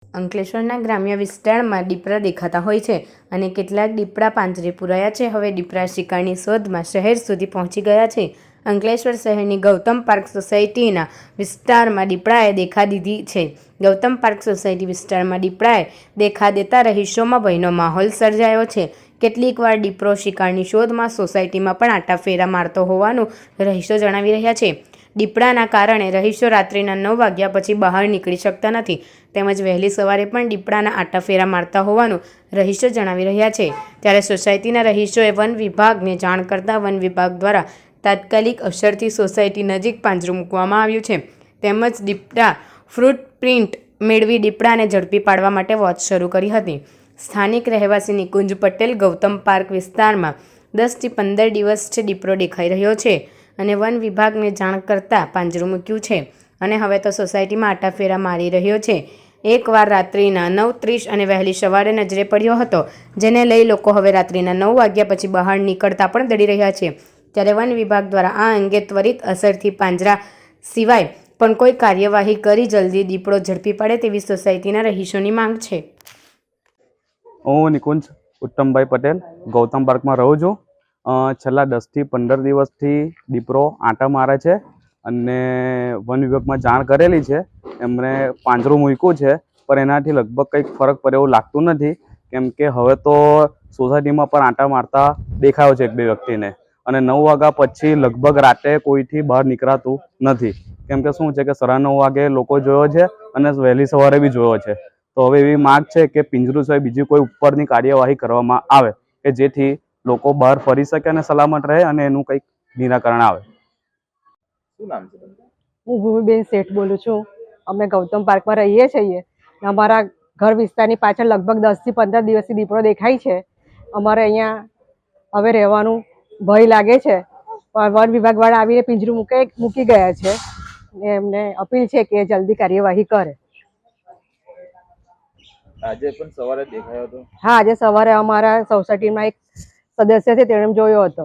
અંકલેશ્વરના ગ્રામ્ય વિસ્તારમાં દીપડા દેખાતા હોય છે અને કેટલાક દીપડા પાંજરે પુરાયા છે. હવે દીપડા શિકારની શોધમાં શહેર સુધી પહોંચી ગયા છે. અંકલેશ્વર શહેરની ગૌતમ પાર્ક સોસાયટીના વિસ્તારમાં દીપડાએ દેખા દીધી છે. ગૌતમ પાર્ક સોસાયટી વિસ્તારમાં દીપડાએ દેખા દેતા રહીશોમાં ભયનો માહોલ સર્જાયો છે. કેટલીક વાર દીપડો શિકારની શોધમાં સોસાયટીમાં પણ આટાફેરા મારતો હોવાનું રહીશો જણાવી રહ્યા છે. દીપડાના કારણે રહીશો રાત્રિના 9 વાગ્યા પછી બહાર નીકળી શકતા નથી તેમજ વહેલી સવારે પણ દીપડાના આટાફેરા મારતા હોવાનું રહીશો જણાવી રહ્યા છે. ત્યારે સોસાયટીના રહીશોએ વન વિભાગને જાણ કરતાં વન વિભાગ દ્વારા તાત્કાલિક અસરથી સોસાયટી નજીક પાંજરું મૂકવામાં આવ્યું છે તેમજ દીપડા ફૂટપ્રિન્ટ મેળવી દીપડાને ઝડપી પાડવા માટે વોચ શરૂ કરી હતી. સ્થાનિક રહેવાસી નિકુંજ પટેલ ગૌતમ પાર્ક વિસ્તારમાં 10 થી 15 દિવસથી દીપડો દેખાઈ રહ્યો છે અને વન વિભાગને જાણ કરતાં પાંજરું મૂક્યું છે અને હવે તો સોસાયટીમાં આટાફેરા મારી રહ્યો છે. એકવાર રાત્રિના 9:30 અને વહેલી સવારે નજરે પડ્યો હતો, જેને લઈ લોકો હવે રાત્રિના 9 વાગ્યા પછી બહાર નીકળતા પણ ડરી રહ્યા છે. ત્યારે વન વિભાગ દ્વારા આ અંગે ત્વરિત અસરથી પાંજરા સિવાય પણ કોઈ કાર્યવાહી કરી જલ્દી દીપડો ઝડપી પાડે તેવી સોસાયટીના રહીશોની માંગ છે. હું નિકુંજ ઉત્તમભાઈ પટેલ ગૌતમ પાર્કમાં રહું છું. છેલ્લા 10 થી 15 દિવસથી દીપડો આંટા મારે છે અને વન વિભાગમાં જાણ કરેલી છે. એમણે પાંજરું મૂક્યું છે પણ એનાથી લગભગ કંઈક ફરક પડે એવું લાગતું નથી, કેમ કે હવે તો સોસાયટીમાં પણ આંટા મારતા દેખાયો છે 1-2 વ્યક્તિને અને 9 વાગ્યા પછી લગભગ રાતે કોઈથી બહાર નીકળાતું નથી, કેમ કે શું છે કે 9:30 વાગે લોકો જોયો છે અને વહેલી સવારે બી જોયો છે. તો હવે એવી માંગ છે કે પિંજરું સિવાય બીજી કોઈ ઉપરની કાર્યવાહી કરવામાં આવે કે જેથી લોકો બહાર ફરી શકે અને સલામત રહે અને એનું કંઈક નિરાકરણ આવે. શું નામ છે? હું ભૂમિબેન શેઠ બોલું છું. અમે ગૌતમ પાર્કમાં રહીએ છીએ. અમારા ઘર વિસ્તારની પાછળ લગભગ 10 થી 15 દિવસથી દીપડો દેખાય છે. અમારે અહીંયા હવે રહેવાનું ભય લાગે છે. વન વિભાગવાળા આવીને પિંજરું મૂકી ગયા છે. એમને અપીલ છે કે જલ્દી કાર્યવાહી કરે. આજે પણ સવારે દેખાયો હતો? હા, આજે સવારે અમારા સોસાયટીમાં એક સદસ્ય છે તેણે જોયો હતો.